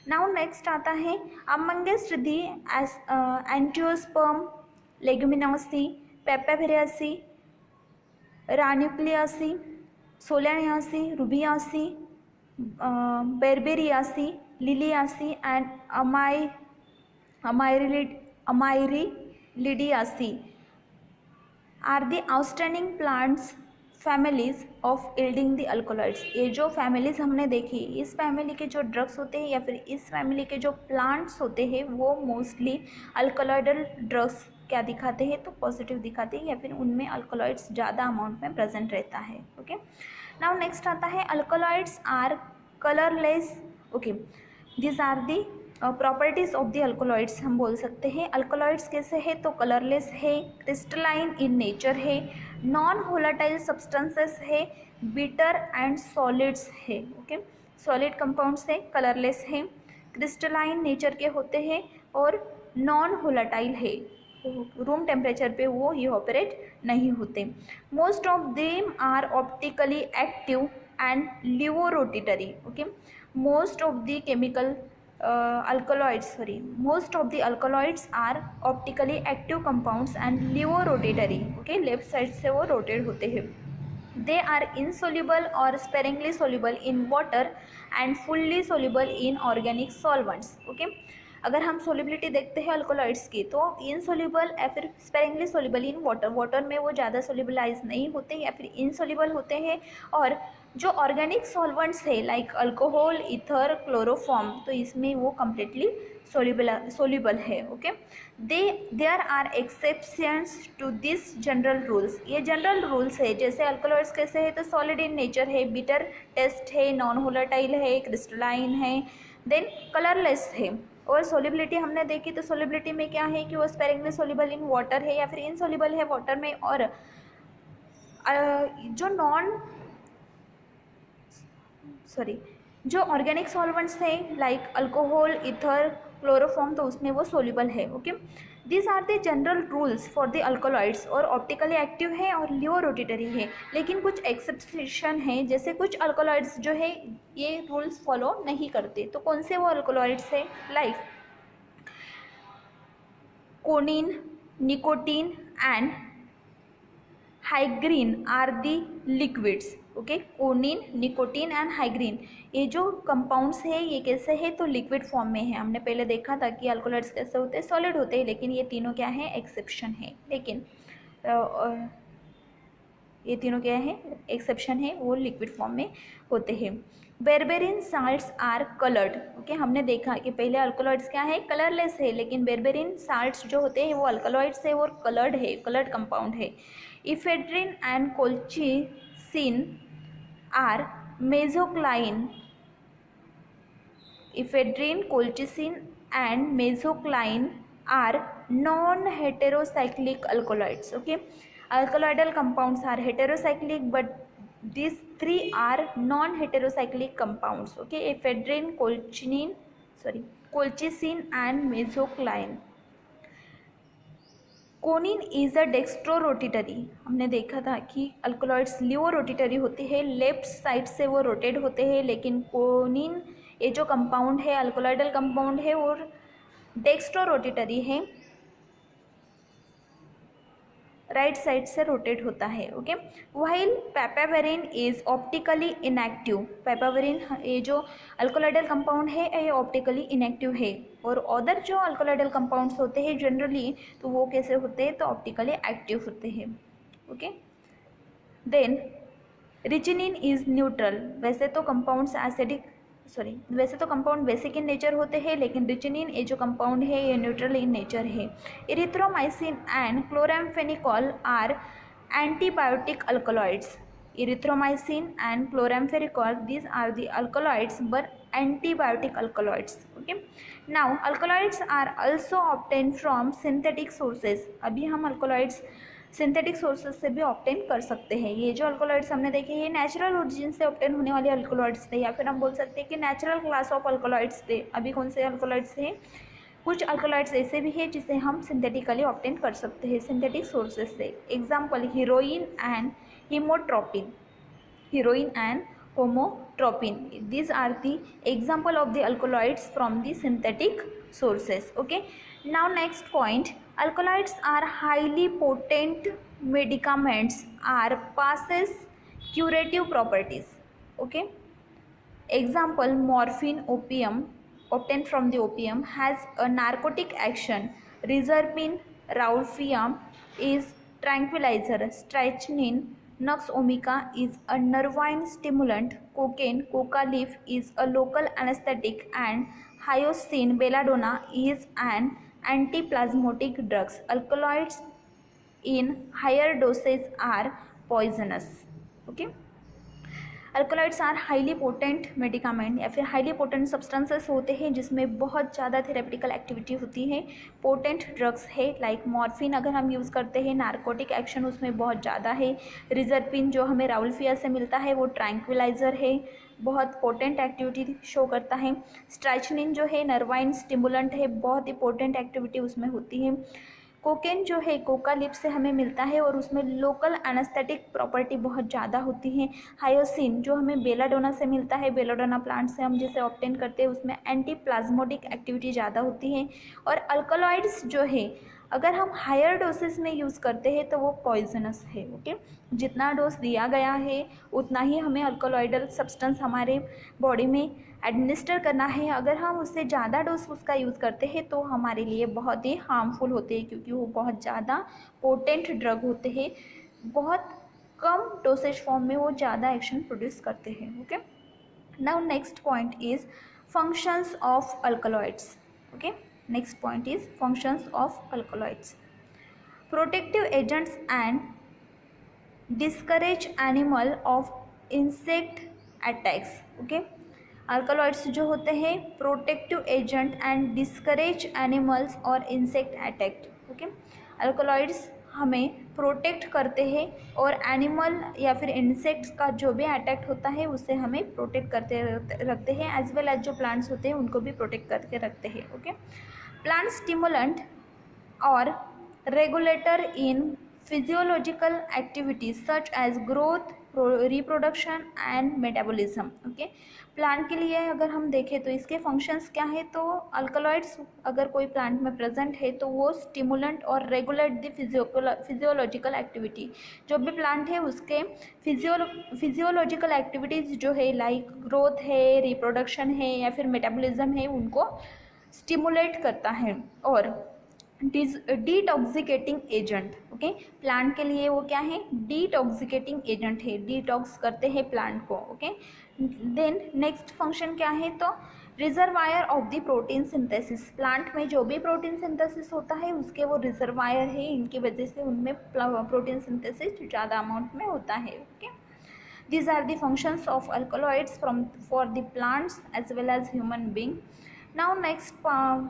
नाउ नेक्स्ट आता है amongst the angiosperm, Leguminosae, Papaveraceae, Ranunculaceae, Solanaceae, Rubiaceae, Berberidaceae, Liliaceae and Amaryllidaceae are the outstanding plants families of yielding the alkaloids. ये जो फैमिलीज हमने देखी, इस फैमिली के जो ड्रग्स होते हैं या फिर इस फैमिली के जो प्लांट्स होते हैं वो मोस्टली अल्कोलॉइडल ड्रग्स क्या दिखाते हैं, तो पॉजिटिव दिखाते हैं या फिर उनमें अल्कोलॉइड्स ज़्यादा अमाउंट में प्रेजेंट रहता है। ओके, नाउ नेक्स्ट आता है alkaloids are colourless. Okay, this are the properties of the alkaloids. हम बोल सकते हैं अल्कोलॉइड्स कैसे है, तो कलरलेस है, क्रिस्टलाइन इन नेचर है, नॉन वोलेटाइल सब्सटेंसेस है, बिटर एंड सॉलिड्स है, ओके, सॉलिड कंपाउंड्स है, कलरलेस है, क्रिस्टलाइन नेचर के होते हैं और नॉन वोलेटाइल है, रूम टेम्परेचर पे वो इवोपरेट नहीं होते। Most of them are optically active and laevorotatory, okay, most of the chemical most of the alkaloids are optically active compounds and levorotatory, okay, left side से वो rotate होते हैं। they are insoluble or sparingly soluble in water and fully soluble in organic solvents, okay। अगर हम solubility देखते हैं alkaloids की तो इनसोल्यूबल या फिर sparingly soluble in water, water में वो ज़्यादा सोल्यूबलाइज नहीं होते या फिर इनसोल्यूबल होते हैं, और जो ऑर्गेनिक सॉल्वेंट्स है लाइक अल्कोहल, ईथर, क्लोरोफॉर्म, तो इसमें वो कम्प्लीटली सोल्यूबल है, okay. There are exceptions to this general rules, ये जनरल रूल्स है। जैसे अल्कोलॉइड्स कैसे है तो सॉलिड इन नेचर है, बिटर टेस्ट है, नॉन वोलेटाइल है, क्रिस्टलाइन है, देन कलरलेस है। और सोलिबिलिटी हमने देखी तो सोलिबिलिटी में क्या है कि वो स्पेरिंगली सोल्यूबल इन वाटर है या फिर इनसोल्यूबल है वाटर में, और जो ऑर्गेनिक सॉल्वेंट्स हैं लाइक अल्कोहल, ईथर, क्लोरोफॉर्म, तो उसमें वो सोल्यूबल है, okay. This are the general rules for the alkaloids, और ऑप्टिकली एक्टिव है और लिवोरोटेटरी है। लेकिन कुछ एक्सेप्शन है, जैसे कुछ अल्कोलॉइड्स जो है ये रूल्स फॉलो नहीं करते, तो कौन से वो अल्कोलॉइड्स है, like coniine, nicotine and hygrine are the liquids, okay. Coniine, nicotine and hygrine, ये जो कंपाउंड्स है ये कैसे है तो लिक्विड फॉर्म में है। हमने पहले देखा था कि अल्कोलॉइड्स कैसे होते हैं, सॉलिड होते हैं, लेकिन ये तीनों क्या है, एक्सेप्शन है। लेकिन ये तीनों क्या है, एक्सेप्शन है, वो लिक्विड फॉर्म में होते हैं। बेरबेरिन साल्ट्स आर कलर्ड, ओके। हमने देखा कि पहले अल्कोलॉइड्स क्या है, कलरलेस है, लेकिन बेरबेरिन साल्ट्स जो होते हैं वो अल्कोलॉइड्स है और कलर्ड है, कलर्ड कंपाउंड है। Ephedrine and colchicine are mescaline, ephedrine, colchicine and mescaline are non heterocyclic alkaloids, okay. Alkaloidal compounds are heterocyclic, but these three are non-heterocyclic compounds, okay. Ephedrine, colchicine and mesocline. Coniine is a dextrorotatory, हमने देखा था कि alkaloids लिवोरोटेटरी होते हैं, left side से वो rotate होते हैं, लेकिन कोनिन ये जो कंपाउंड है अल्कोलॉइडल कंपाउंड है और डेक्स्ट्रोरोटेटरी है, राइट साइड से रोटेट होता है, okay. While papaverine is optically inactive, papaverine ये जो अल्कोलॉइडल कंपाउंड है ये ऑप्टिकली इनएक्टिव है, और अदर जो अल्कोलॉइडल कंपाउंड्स होते हैं जनरली तो वो कैसे होते हैं तो ऑप्टिकली एक्टिव होते हैं, ओके। देन रिचिनिन इज न्यूट्रल, वैसे तो कंपाउंड बेसिक इन नेचर होते हैं, लेकिन रिचिनिन ये जो कंपाउंड है ये न्यूट्रल इन नेचर है। Erythromycin and chloramphenicol are antibiotic alkaloids, erythromycin and chloramphenicol these are the alkaloids but antibiotic alkaloids, okay. Now alkaloids are also obtain from synthetic sources, अभी हम अल्कोलॉइड्स सिंथेटिक सोर्सेज से भी obtain कर सकते हैं। ये जो अल्कोलॉइड्स हमने देखे ये नेचुरल ओरिजिन से ऑब्टेन होने वाले अल्कोलॉइड्स थे, या फिर हम बोल सकते हैं कि नेचुरल क्लास ऑफ अल्कोलॉइड्स थे। अभी कौन से अल्कोलॉइड्स हैं, कुछ अल्कोलॉइड्स ऐसे भी हैं जिसे हम सिंथेटिकली ऑब्टेन कर सकते हैं सिंथेटिक सोर्सेज से। Example heroin and homatropine, heroin and homotropin, these are the example of the alkaloids from the synthetic sources, okay. Now next point, alkaloids are highly potent medicaments are possess curative properties, okay. Example morphine, opium obtained from the opium has a narcotic action. Reserpine, rauphia is tranquilizer. Strychnine, Nux vomica is a nervine stimulant. Cocaine, coca leaf is a local anesthetic, and hyoscine, belladonna is an antiplasmotic drugs. Alkaloids in higher doses are poisonous, okay. Alkaloids are highly potent medicament या फिर highly potent substances होते हैं जिसमें बहुत ज़्यादा थेरेपिटिकल activity होती है। Potent drugs है लाइक मॉर्फिन अगर हम यूज़ करते हैं, नारकोटिक एक्शन उसमें बहुत ज़्यादा है। रिजरपिन जो हमें राउल्फिया से मिलता है वो ट्रैंक्विलाइज़र है, बहुत पोटेंट एक्टिविटी शो करता है। स्ट्राइचनिन जो है नर्वाइन स्टिमुलेंट है, बहुत ही पोटेंट एक्टिविटी उसमें होती है। कोकेन जो है कोका लिप से हमें मिलता है और उसमें लोकल एनेस्थेटिक प्रॉपर्टी बहुत ज़्यादा होती है। हायोसिन जो हमें बेलाडोना से मिलता है, बेलाडोना प्लांट से हम जिसे ऑब्टेन करते हैं, उसमें एंटी प्लाज्मोटिक एक्टिविटी ज़्यादा होती है। और अल्कलॉइड्स जो है अगर हम हायर डोसेस में यूज़ करते हैं तो वो पॉइजनस है। ओके, जितना डोज दिया गया है उतना ही हमें अल्कलॉइडल सब्सटेंस हमारे बॉडी में एडमिनिस्टर करना है। अगर हम उससे ज़्यादा डोज उसका यूज़ करते हैं तो हमारे लिए बहुत ही हार्मफुल होते हैं, क्योंकि वो बहुत ज़्यादा पोटेंट ड्रग होते हैं। बहुत कम डोसेज फॉर्म में वो ज़्यादा एक्शन प्रोड्यूस करते हैं। Okay, now next point is functions of alkaloids. Okay, next point is functions of alkaloids. Protective agents and discourage animal of insect attacks. Okay, alkaloids जो होते हैं protective agent and discourage animals और insect attack. Okay, alkaloids हमें protect करते हैं और animal या फिर इंसेक्ट्स का जो भी अटैक होता है उससे हमें प्रोटेक्ट करते रखते हैं, एज वेल एज जो प्लांट्स होते हैं उनको भी प्रोटेक्ट करके रखते हैं। ओके, प्लांट स्टिमुलेंट और regulator in physiological activities such as growth, reproduction and metabolism. Okay, plant के लिए अगर हम देखें तो इसके फंक्शंस क्या है, तो अल्कलॉइड्स अगर कोई प्लांट में प्रेजेंट है तो वो स्टिमुलेंट और रेगुलेट द फिजियोलॉजिकल एक्टिविटी। जो भी प्लांट है उसके फिजियोलॉजिकल एक्टिविटीज़ जो है लाइक ग्रोथ है, रिप्रोडक्शन है या फिर मेटाबॉलिज्म है, उनको स्टिमुलेट करता है। और डिटॉक्सिकेटिंग एजेंट। ओके, प्लांट के लिए वो क्या है, डिटॉक्सिकेटिंग एजेंट है, डिटॉक्स करते हैं प्लांट को। ओके, देन नेक्स्ट फंक्शन क्या है, तो reservoir of the protein synthesis. Plant में जो भी प्रोटीन सिंथेसिस होता है उसके वो रिजर्वायर है, इनकी वजह से उनमें प्रोटीन सिंथेसिस ज़्यादा अमाउंट में होता है। Okay, these are the functions of alkaloids for the plants as well as human being. Now next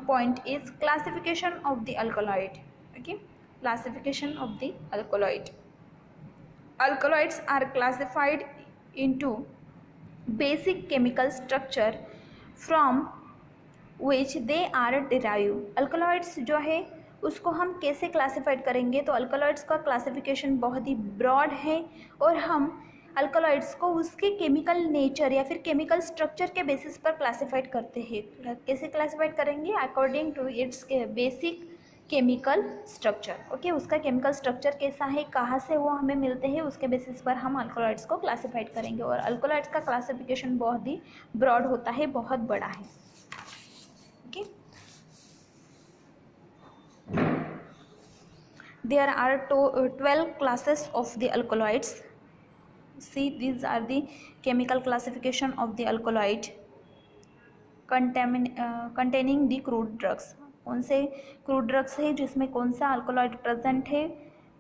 point is classification of the alkaloid. Okay, classification of the alkaloid. Alkaloids are classified into basic chemical structure from which they are derived. alkaloids जो है उसको हम कैसे classified करेंगे, तो alkaloids का classification बहुत ही broad है और हम अल्कलॉइड्स को उसके केमिकल नेचर या फिर केमिकल स्ट्रक्चर के बेसिस पर क्लासिफाइड करते हैं। कैसे क्लासिफाइड करेंगे, according to its basic chemical structure. Okay, उसका केमिकल स्ट्रक्चर कैसा है, कहाँ से वो हमें मिलते हैं, उसके बेसिस पर हम अल्कलॉइड्स को क्लासिफाइड करेंगे। और अल्कलॉइड्स का क्लासिफिकेशन बहुत ही ब्रॉड होता है, बहुत बड़ा है। Okay, there are 12 classes of the alkaloids. See, these are the chemical classification of the alkaloid containing the crude drugs. कौन से क्रूड ड्रग्स है जिसमें कौन सा अल्कलॉइड प्रेजेंट है,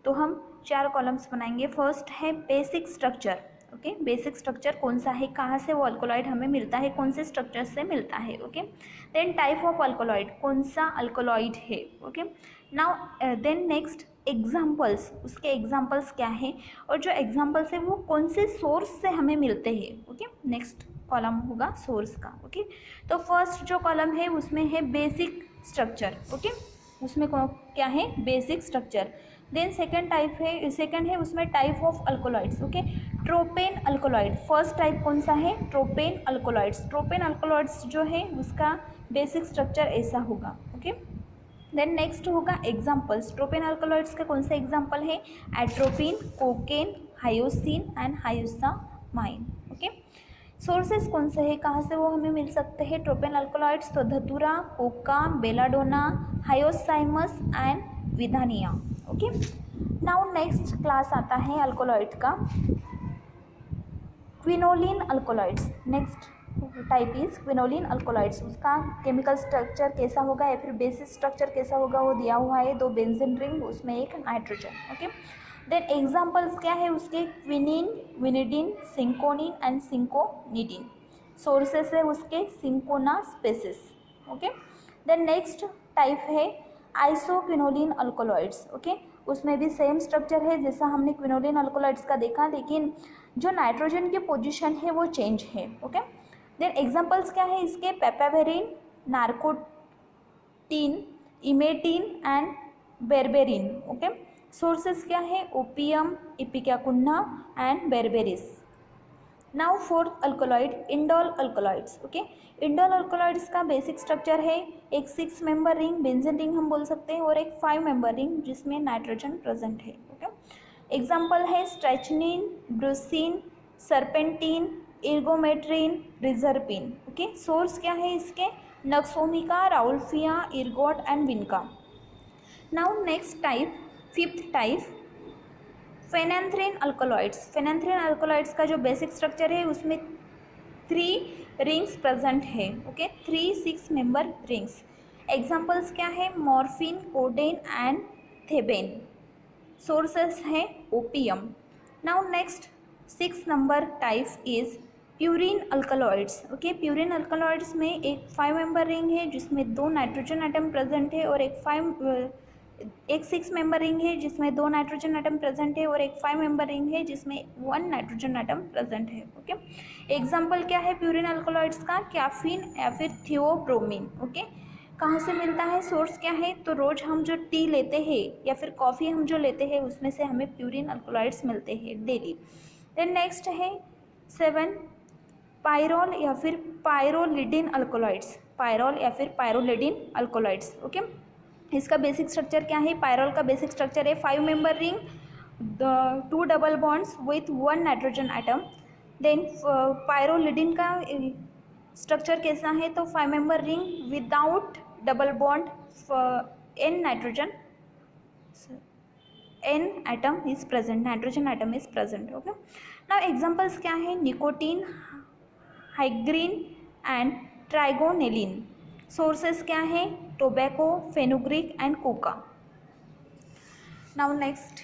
तो हम 4 कॉलम्स बनाएंगे। फर्स्ट है basic structure. Okay, basic structure कौन सा है, कहाँ से वो अल्कलॉइड हमें मिलता है, कौन से स्ट्रक्चर से मिलता है। Okay, then type of alkaloid, कौन सा अल्कलॉइड है। Okay, now then next examples, उसके एग्जाम्पल्स क्या है और जो एग्जाम्पल्स है वो कौन से सोर्स से हमें मिलते हैं। ओके, नेक्स्ट कॉलम होगा सोर्स का। ओके, तो फर्स्ट जो कॉलम है उसमें है बेसिक स्ट्रक्चर। ओके, उसमें क्या है, बेसिक स्ट्रक्चर। देन सेकेंड है उसमें type of alkaloids. Okay, tropane alkaloid, first type कौन सा है, ट्रोपेन अल्कोलॉइड्स। ट्रोपेन अल्कोलॉइड्स जो है उसका बेसिक स्ट्रक्चर ऐसा होगा। ओके, देन नेक्स्ट होगा एग्जाम्पल्स। ट्रोपेन अल्कलॉइड्स के कौन से एग्जाम्पल है, atropine, cocaine, hyoscine and hyoscyamine. Okay, sources कौन से है, कहाँ से वो हमें मिल सकते हैं ट्रोपेन अल्कलॉइड्स, तो dhatura, coca, belladonna, hyoscyamus and withania. Okay, now next class आता है अल्कलॉइड का, quinoline alkaloids. Next type is quinoline alkaloids. उसका केमिकल स्ट्रक्चर कैसा होगा या फिर बेसिक स्ट्रक्चर कैसा होगा वो दिया हुआ है, 2 बेंजीन रिंग, उसमें एक नाइट्रोजन। ओके, देन एग्जाम्पल्स क्या है उसके, quinine, quinidine, cinchonine and cinchonidine. Sources है उसके cinchona species. Okay, then next type है आइसोक्विनोलिन अल्कोलॉइड्स। ओके, उसमें भी सेम स्ट्रक्चर है जैसा हमने क्विनोलिन अल्कोलॉइड्स का देखा, लेकिन जो नाइट्रोजन की पोजीशन है वो चेंज है। ओके, देन एग्जांपल्स क्या है इसके, papaverine, narcotine, emetine and berberine. Okay, sources क्या है, opium, ipecacuanha and berberis. Now fourth alkaloid, indole alkaloids. Okay, indole alkaloids का बेसिक स्ट्रक्चर है एक 6 मेंबर रिंग, बेंजीन रिंग हम बोल सकते हैं, और एक 5 मेंबर रिंग जिसमें नाइट्रोजन प्रेजेंट है। ओके, एग्जाम्पल है strychnine, brucine, serpentine, ergometrine, reserpine. Okay, source क्या है इसके, nux vomica, rauwolfia, ergot and vinca. Now next type, fifth type, phenanthrene alkaloids. Phenanthrene alkaloids का जो बेसिक स्ट्रक्चर है उसमें 3 रिंग्स प्रेजेंट है। Okay, 3 6 member rings. एग्जाम्पल्स क्या है, morphine, codeine and thebaine. Sources है opium. Now next 6 number type is purine alkaloids. Okay, purine alkaloids में एक 5 मेंबर रिंग है जिसमें 2 नाइट्रोजन एटम प्रेजेंट है, और एक 6 मेंबर रिंग है जिसमें 2 नाइट्रोजन एटम प्रेजेंट है, और एक 5 मेंबर रिंग है जिसमें 1 नाइट्रोजन एटम प्रेजेंट है। ओके, एग्जाम्पल क्या है प्यूरिन अल्कलॉइड्स का, कैफीन या फिर थियोब्रोमीन। ओके, कहाँ से मिलता है, सोर्स क्या है, तो रोज़ हम जो टी लेते हैं या फिर कॉफ़ी हम जो लेते हैं उसमें से हमें प्यूरिन अल्कलॉइड्स मिलते हैं डेली। देन नेक्स्ट है 7 पायरोल या फिर पायरोलिडिन अल्कोलॉइड्स। पायरोल या फिर पायरोलिडिन अल्कोलॉइड्स। ओके, इसका बेसिक स्ट्रक्चर क्या है, पायरोल का बेसिक स्ट्रक्चर है 5 member ring, 2 double bonds with 1 nitrogen atom. Then pyrrolidine का स्ट्रक्चर कैसा है, तो 5 member ring without double bond, n nitrogen, n atom is present, nitrogen atom is present. Okay, now examples क्या है, nicotine, hygrine and trigonelline. Sources क्या है, tobacco, fenugreek and coca. Now next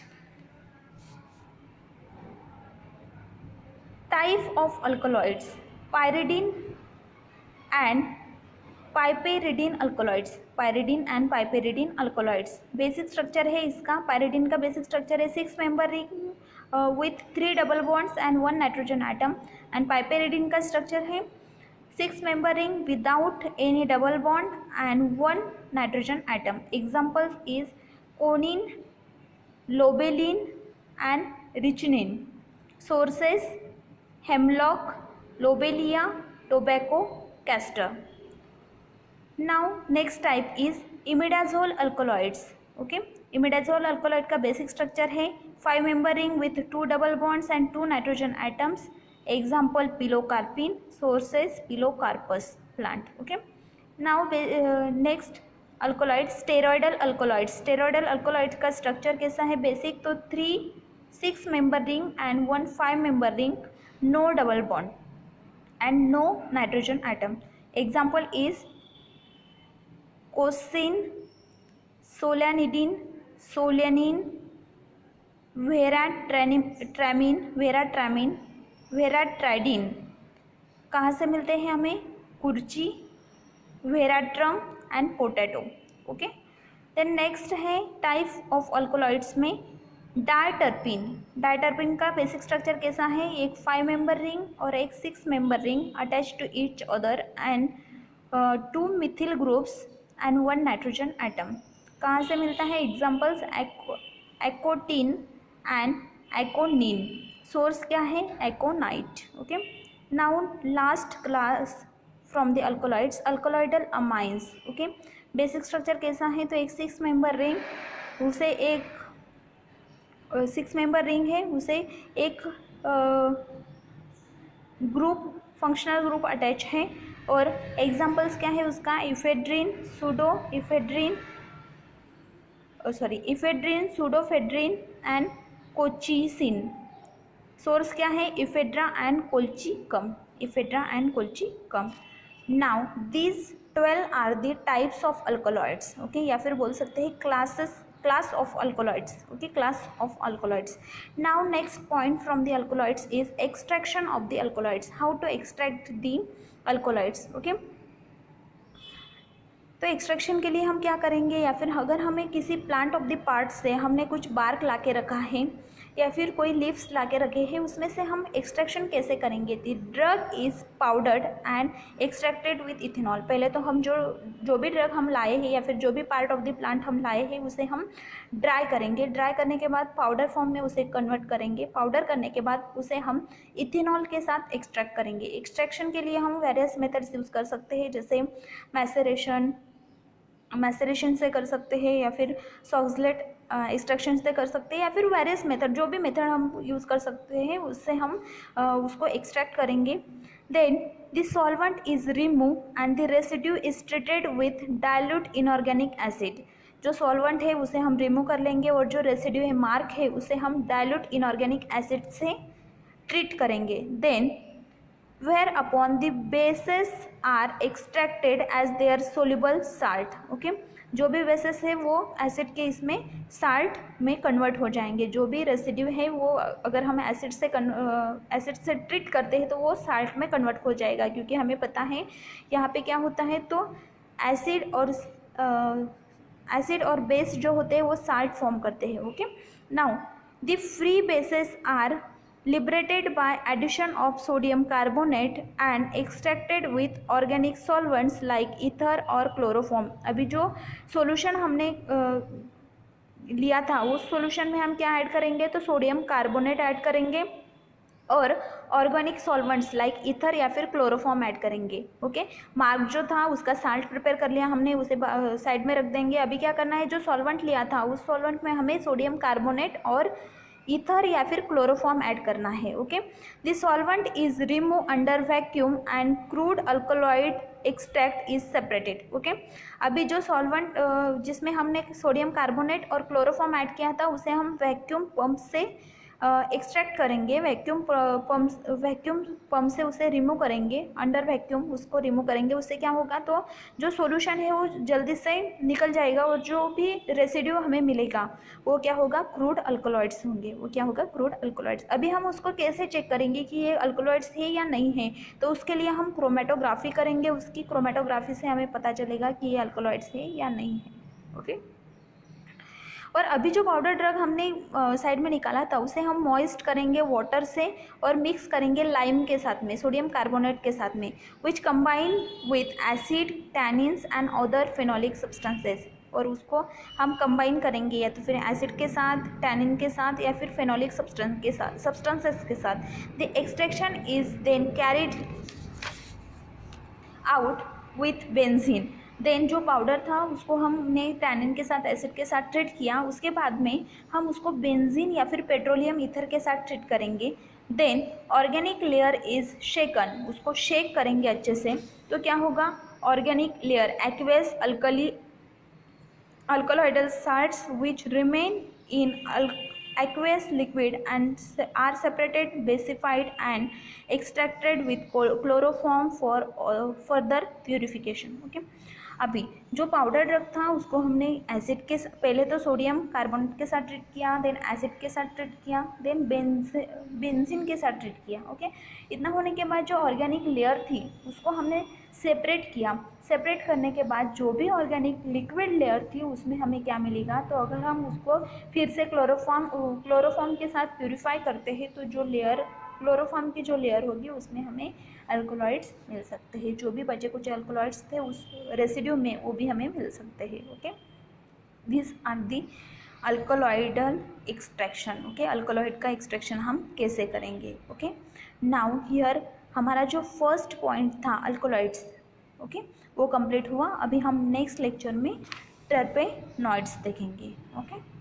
type of alkaloids, pyridine and piperidine alkaloids. Pyridine and piperidine alkaloids, basic structure है इसका, pyridine का basic structure है 6 member ring with 3 double bonds and 1 nitrogen atom, and piperidine का structure है 6 member ring without any double bond and 1 nitrogen atom. Example is coniine, lobeline and ricinine. Sources hemlock, lobelia, tobacco, castor. Now next type is imidazole alkaloids. Okay, imidazole alkaloid का basic structure है 5 member ring with 2 double bonds and 2 nitrogen atoms. Example pilocarpine, sources pilocarpus plant. Okay, now next alkaloid, steroidal alkaloid. Steroidal alkaloid का structure कैसा है, basic तो 3 6 member ring and 1 5 member ring, no double bond and no nitrogen atom. Example is conessine, solanidine, solanine, veratramine, veratridine. कहाँ से मिलते हैं हमें, kurchi, veratrum and potato. Okay, then next है टाइप ऑफ अल्कोलॉइड्स में डायटर्पिन। डायटर्पिन का बेसिक स्ट्रक्चर कैसा है, एक 5 मेंबर रिंग और एक 6 member ring attach to each other and 2 methyl groups and 1 nitrogen atom. कहाँ से मिलता है, examples aconitine and aconine. Source क्या है, aconite. Okay, now last class from the alkaloids, alkaloidal amines. Okay, basic structure कैसा है, तो एक 6 मेंबर रिंग, उसे एक 6 मेंबर रिंग है, उसे एक ग्रुप, फंक्शनल ग्रुप अटैच है, और एग्जाम्पल्स क्या है उसका, ephedrine, pseudoephedrine, ephedrine, pseudoephedrine and colchicine. Source क्या है, ephedra and colchicum, ephedra and colchicum. Now these 12 are the types of alkaloids. Okay, या फिर बोल सकते हैं classes, class of alkaloids. Okay, class of alkaloids. Now next point from the alkaloids is extraction of the alkaloids. How to extract the alkaloids. Okay, तो extraction के लिए हम क्या करेंगे, या फिर अगर हमें किसी प्लांट ऑफ द पार्ट से हमने कुछ बार्क ला के रखा है या फिर कोई लीव्स ला के रखे हैं, उसमें से हम एक्सट्रैक्शन कैसे करेंगे. The drug is powdered and extracted with ethanol. पहले तो हम जो भी ड्रग हम लाए हैं या फिर जो भी पार्ट ऑफ द प्लांट हम लाए हैं उसे हम ड्राई करेंगे. ड्राई करने के बाद पाउडर फॉर्म में उसे कन्वर्ट करेंगे. पाउडर करने के बाद उसे हम इथेनॉल के साथ एक्सट्रैक्ट करेंगे. एक्सट्रैक्शन के लिए हम वेरियस मेथड्स यूज़ कर सकते हैं, जैसे मैसेरेशन से कर सकते हैं, या फिर सॉक्सलेट एक्सट्रैक्शन से कर सकते हैं, या फिर वेरियस मेथड, जो भी मेथड हम यूज़ कर सकते हैं उससे हम उसको एक्सट्रैक्ट करेंगे. Then the solvent is remove and the residue is treated with dilute inorganic acid. जो सॉल्वेंट है उसे हम रिमूव कर लेंगे और जो रेसिड्यू है, मार्क है, उसे हम डाइल्यूट इनऑर्गेनिक एसिड से ट्रीट करेंगे. Then where upon the bases are extracted as their soluble salt. Okay, जो भी बेसेस है वो एसिड के इसमें साल्ट में कन्वर्ट हो जाएंगे. जो भी रेसिड्यू है वो अगर हम एसिड से ट्रीट करते हैं तो वो साल्ट में कन्वर्ट हो जाएगा, क्योंकि हमें पता है यहाँ पे क्या होता है. तो एसिड और बेस जो होते हैं वो साल्ट फॉर्म करते हैं. Okay, now the free bases are liberated by addition of sodium carbonate and extracted with organic solvents like ether और chloroform. अभी जो सॉल्यूशन हमने लिया था उस सॉल्यूशन में हम क्या ऐड करेंगे, तो सोडियम कार्बोनेट ऐड करेंगे और ऑर्गेनिक सॉल्वेंट्स लाइक ईथर या फिर क्लोरोफॉर्म ऐड करेंगे. ओके, मार्क जो था उसका साल्ट प्रिपेयर कर लिया हमने, उसे साइड में रख देंगे. अभी क्या करना है, जो सॉल्वेंट लिया था उस सॉल्वेंट में हमें सोडियम कार्बोनेट और ईथर या फिर क्लोरोफॉर्म ऐड करना है. Okay, the solvent is remove under vacuum and crude alkaloid extract is separated. Okay, अभी जो सॉल्वेंट जिसमें हमने सोडियम कार्बोनेट और क्लोरोफॉर्म ऐड किया था उसे हम वैक्यूम पंप से एक्सट्रैक्ट करेंगे. वैक्यूम पंप से उसे रिमूव करेंगे, अंडर वैक्यूम उसको रिमूव करेंगे. उससे क्या होगा, तो जो सॉल्यूशन है वो जल्दी से निकल जाएगा और जो भी रेसिड्यू हमें मिलेगा वो क्या होगा, क्रूड अल्कलॉइड्स होंगे. वो क्या होगा, क्रूड अल्कलॉइड्स. अभी हम उसको कैसे चेक करेंगे कि ये अल्कलॉइड्स है या नहीं है, तो उसके लिए हम क्रोमेटोग्राफी करेंगे. उसकी क्रोमेटोग्राफी से हमें पता चलेगा कि ये अल्कलॉइड्स है या नहीं है. ओके, और अभी जो पाउडर ड्रग हमने साइड में निकाला था उसे हम मॉइस्ट करेंगे वाटर से और मिक्स करेंगे लाइम के साथ में, सोडियम कार्बोनेट के साथ में, which combine with acid, tannins and other phenolic substances. और उसको हम कंबाइन करेंगे या तो फिर एसिड के साथ, टैनिन के साथ, या फिर फेनोलिक सब्सटेंसेस के साथ. The extraction is then carried out with benzene. Then जो पाउडर था उसको हमने टैनिन के साथ, एसिड के साथ ट्रीट किया. उसके बाद में हम उसको बेंजीन या फिर पेट्रोलियम ईथर के साथ ट्रीट करेंगे. Then organic layer is shaken. उसको शेक करेंगे अच्छे से, तो क्या होगा, organic layer aqueous alkaloidal salts which remain in aqueous liquid and are separated, basified and extracted with chloroform for further purification. Okay, अभी जो पाउडर ड्रग था उसको हमने एसिड के पहले तो सोडियम कार्बोनेट के साथ ट्रीट किया, देन एसिड के साथ ट्रीट किया, देन बेंजीन के साथ ट्रीट किया. ओके, इतना होने के बाद जो ऑर्गेनिक लेयर थी उसको हमने सेपरेट किया. सेपरेट करने के बाद जो भी ऑर्गेनिक लिक्विड लेयर थी उसमें हमें क्या मिलेगा, तो अगर हम उसको फिर से क्लोरोफॉर्म के साथ प्यूरिफाई करते हैं तो जो लेयर, क्लोरोफॉर्म की जो लेयर होगी उसमें हमें अल्कलॉइड्स मिल सकते हैं. जो भी बचे कुछ अल्कलॉइड्स थे उस रेसिड्यू में वो भी हमें मिल सकते हैं. Okay, this are the alkaloidal extraction. Okay, alkaloid का एक्सट्रैक्शन हम कैसे करेंगे. ओके, नाउ हियर हमारा जो फर्स्ट पॉइंट था अल्कलॉइड्स, ओके, वो कंप्लीट हुआ. अभी हम नेक्स्ट लेक्चर में टर्पेनॉइड्स देखेंगे. ओके.